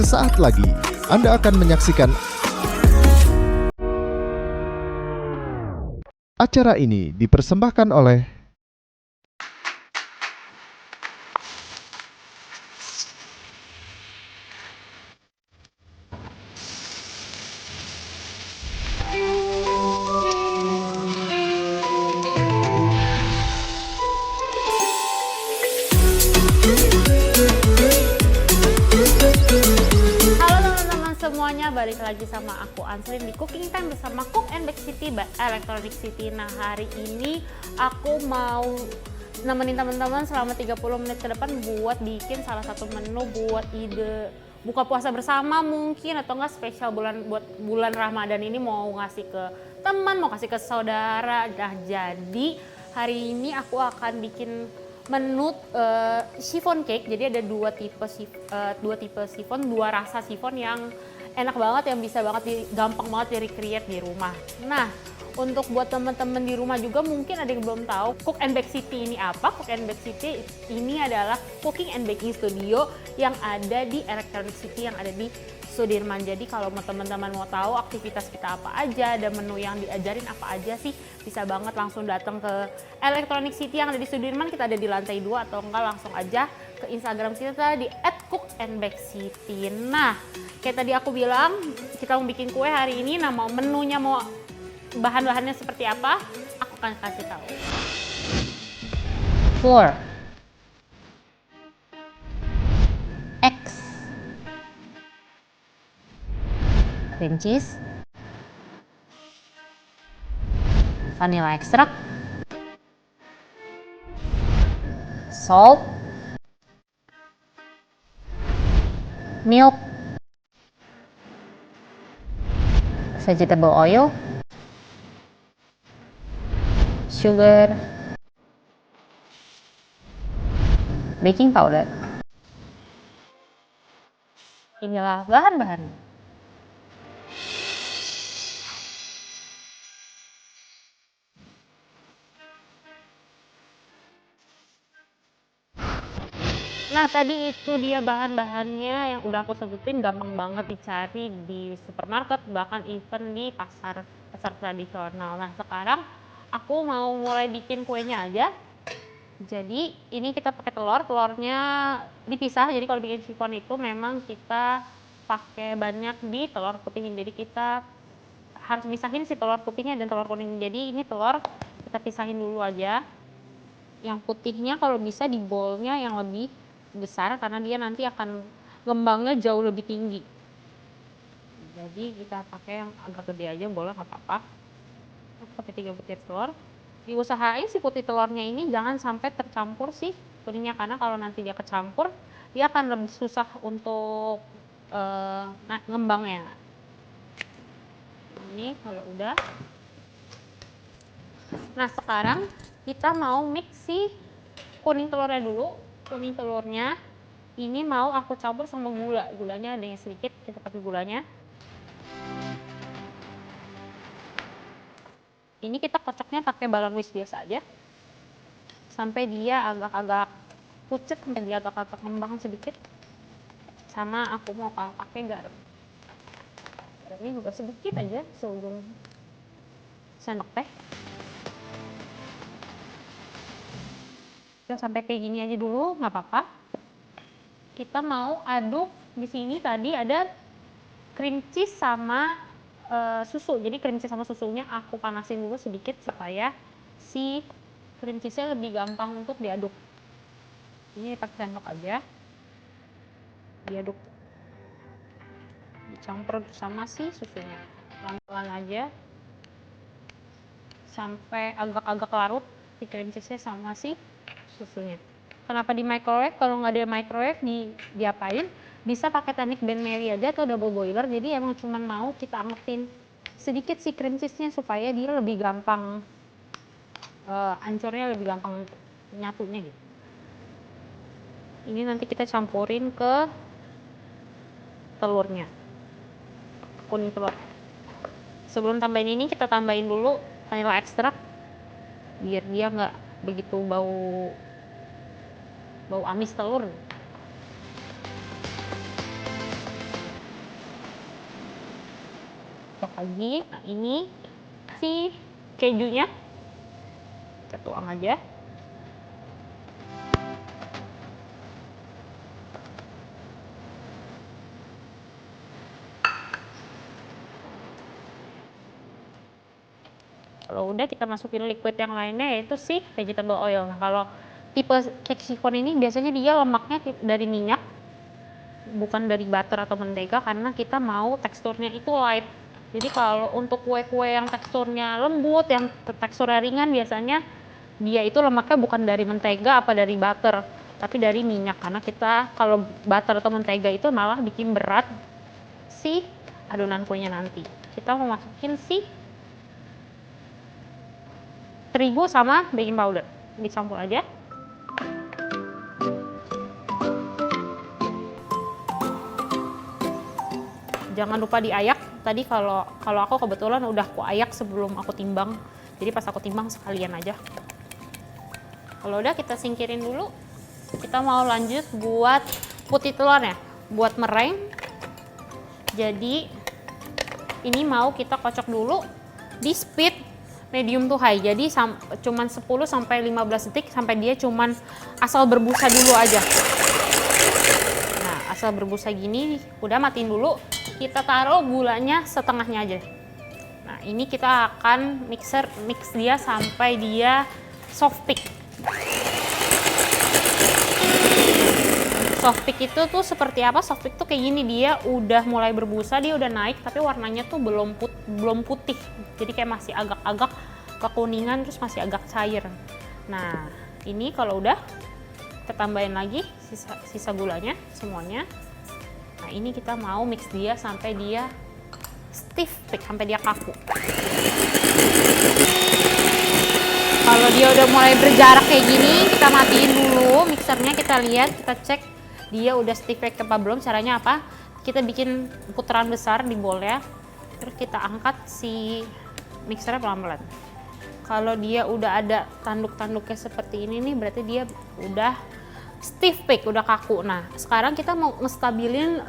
Sesaat lagi Anda akan menyaksikan acara ini dipersembahkan oleh semuanya, balik lagi sama aku Ansrin di Cooking Time bersama Cook and Bake City by Electronic City. Nah, hari ini aku mau nemenin teman-teman selama 30 menit ke depan buat bikin salah satu menu buat ide buka puasa bersama mungkin, atau enggak spesial buat bulan Ramadan ini, mau ngasih ke teman, mau kasih ke saudara. Nah, jadi hari ini aku akan bikin menu chiffon cake. Jadi ada dua tipe chiffon, dua rasa chiffon yang enak banget, yang bisa banget gampang banget di-recreate di rumah. Nah, untuk buat teman-teman di rumah juga mungkin ada yang belum tahu Cook and Bake City ini apa. Cook and Bake City ini adalah cooking and baking studio yang ada di Electronic City yang ada di Sudirman. Jadi kalau teman-teman mau tahu aktivitas kita apa aja, ada menu yang diajarin apa aja sih, bisa banget langsung datang ke Electronic City yang ada di Sudirman. Kita ada di lantai 2, atau enggak langsung aja ke Instagram kita di @cookandbakecity. Nah, kayak tadi aku bilang, kita mau bikin kue hari ini. Nah, mau menunya, mau bahan-bahannya seperti apa, aku akan kasih tahu. Flour, eggs, cream cheese, vanilla extract, salt, milk, vegetable oil, sugar, baking powder. Inilah bahan-bahan. Nah, tadi itu dia bahan-bahannya yang udah aku sebutin, gampang banget dicari di supermarket, bahkan even di pasar tradisional. Nah, sekarang aku mau mulai bikin kuenya aja. Jadi ini kita pakai telurnya dipisah. Jadi kalau bikin chiffon itu memang kita pakai banyak di telur putih. Jadi kita harus misahin si telur putihnya dan telur kuning. Jadi ini telur kita pisahin dulu aja. Yang putihnya kalau bisa di bowlnya yang lebih besar, karena dia nanti akan ngembangnya jauh lebih tinggi. Jadi kita pakai yang agak gede aja, boleh, nggak apa-apa. Pakai 3 butir telur. Diusahain si putih telurnya ini jangan sampai tercampur si kuningnya, karena kalau nanti dia kecampur, dia akan lebih susah untuk ngembangnya. Ini kalau udah. Nah, sekarang kita mau mix si kuning telurnya dulu. Kuning telurnya ini mau aku campur sama gula. Gulanya ada yang sedikit, kita pakai gulanya. Ini kita kocoknya pakai balon whisk biasa aja. Sampai dia agak-agak pucet, sampai dia agak-agak ngembang sedikit. Sama aku mau pakai garam. Garamnya juga sedikit aja, sebelum sendok teh. Kita sampai kayak gini aja dulu, nggak apa-apa. Kita mau aduk. Di sini tadi ada cream cheese sama susu. Jadi cream cheese sama susunya aku panasin dulu sedikit supaya si cream cheese-nya lebih gampang untuk diaduk. Ini pakai sendok aja, diaduk, dicampur sama si susunya. Pelan-pelan aja sampai agak-agak larut si cream cheese-nya sama si susunya. Kenapa di microwave? Kalau nggak ada microwave, diapain? Bisa pakai teknik Ben Mary aja atau double boiler. Jadi emang cuman mau kita angetin sedikit si cream cheese-nya supaya dia lebih gampang hancurnya, lebih gampang nyatunya gitu. Ini nanti kita campurin ke telurnya, kuning telur. Sebelum tambahin ini, kita tambahin dulu vanilla extract biar dia nggak begitu bau amis telur. lagi. Nah ini si kejunya kita tuang aja. Kalau udah kita masukin liquid yang lainnya, yaitu si vegetable oil. Nah kalau tipe cake chiffon ini biasanya dia lemaknya dari minyak, bukan dari butter atau mentega, karena kita mau teksturnya itu light. Jadi kalau untuk kue-kue yang teksturnya lembut, yang teksturnya ringan, biasanya dia itu lemaknya bukan dari mentega apa dari butter, tapi dari minyak. Karena kita kalau butter atau mentega itu malah bikin berat si adonan kuenya nanti. Kita mau masukin si terigu sama baking powder, dicampur aja. Jangan lupa diayak. Tadi kalau aku kebetulan udah aku ayak sebelum aku timbang, jadi pas aku timbang sekalian aja. Kalau udah kita singkirin dulu. Kita mau lanjut buat putih telurnya, buat meringue. Jadi ini mau kita kocok dulu di speed medium to high, jadi cuman 10 sampai 15 detik sampai dia cuman asal berbusa dulu aja. Nah, asal berbusa gini udah matiin dulu. Kita taruh gulanya setengahnya aja. Nah, ini kita akan mix dia sampai dia soft peak. Soft peak itu tuh seperti apa? Soft peak tuh kayak gini, dia udah mulai berbusa, dia udah naik tapi warnanya tuh belum putih. Jadi kayak masih agak-agak kekuningan, terus masih agak cair. Nah, ini kalau udah kita tambahin lagi sisa gulanya semuanya. Nah, ini kita mau mix dia sampai dia stiff peak, sampai dia kaku. Kalau dia udah mulai berjarak kayak gini, kita matiin dulu mixernya, kita lihat, kita cek dia udah stiff peak apa belum. Caranya apa? Kita bikin putaran besar di bowl ya, terus kita angkat si mixernya pelan-pelan. Kalau dia udah ada tanduk-tanduknya seperti ini nih, berarti dia udah stiff peak, udah kaku. Nah, sekarang kita mau ngestabilin.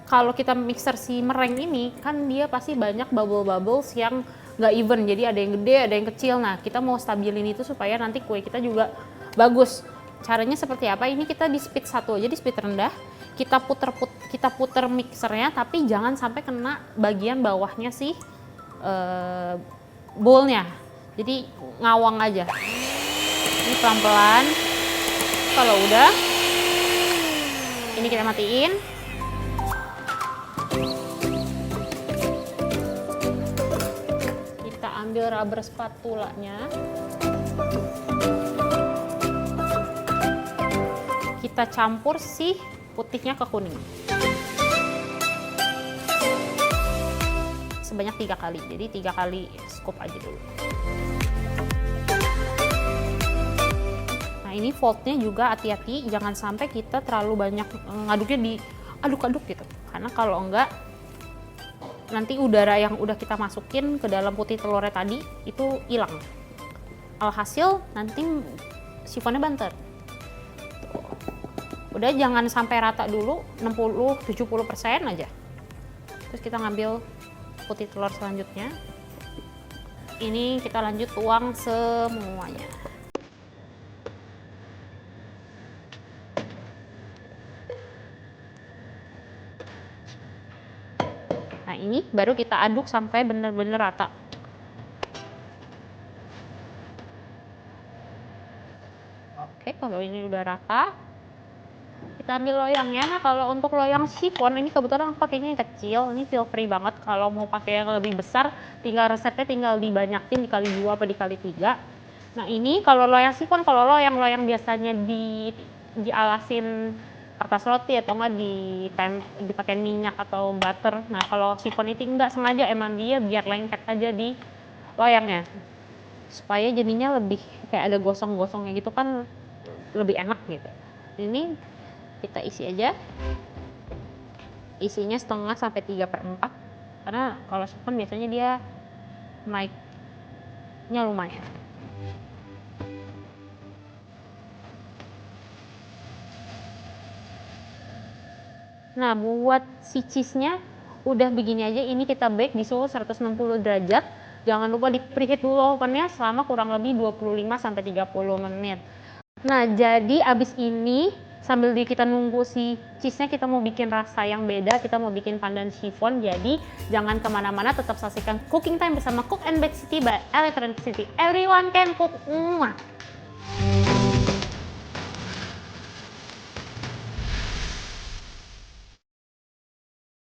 Kalau kita mixer si meringue ini, kan dia pasti banyak bubbles yang nggak even, jadi ada yang gede, ada yang kecil. Nah, kita mau stabilin itu supaya nanti kue kita juga bagus. Caranya seperti apa? Ini kita di speed 1 aja, di speed rendah. Kita puter mixernya, tapi jangan sampai kena bagian bawahnya si bowlnya. Jadi ngawang aja. Ini pelan-pelan. Kalau udah, ini kita matiin. Kita ambil rubber spatulanya. Kita campur si putihnya ke kuning. Sebanyak 3 kali, jadi 3 kali scoop aja dulu. Nah, ini foldnya juga hati-hati, jangan sampai kita terlalu banyak ngaduknya, diaduk-aduk gitu. Karena kalau enggak, nanti udara yang udah kita masukin ke dalam putih telurnya tadi itu hilang. Alhasil nanti sifonnya banter. Udah, jangan sampai rata dulu, 60-70% aja. Terus kita ngambil putih telur selanjutnya. Ini kita lanjut tuang semuanya. Nah, ini baru kita aduk sampai bener-bener rata. Oke, kalau ini udah rata, kita ambil loyangnya. Nah, kalau untuk loyang chiffon ini kebetulan aku pakainya yang kecil. Ini feel free banget. Kalau mau pakai yang lebih besar, resepnya tinggal dibanyakin dikali 2 atau dikali 3. Nah, ini kalau loyang chiffon, kalau loyang biasanya dialasin kertas roti atau enggak dipakai minyak atau butter. Nah, kalau chiffon itu enggak sengaja, emang dia biar lengket aja di loyangnya. Supaya jadinya lebih kayak ada gosong-gosongnya gitu kan, lebih enak gitu. Ini kita isi aja, isinya setengah sampai 3/4, karena kalau chiffon biasanya dia naiknya lumayan. Nah, buat si cheese-nya udah begini aja, ini kita bake di suhu 160 derajat. Jangan lupa di preheat dulu ovennya selama kurang lebih 25-30 menit. Nah, jadi abis ini sambil kita nunggu si cheese-nya, kita mau bikin rasa yang beda, kita mau bikin pandan chiffon. Jadi jangan kemana-mana, tetap saksikan Cooking Time bersama Cook and Bake City by Electronic City. Everyone can cook. Mwah.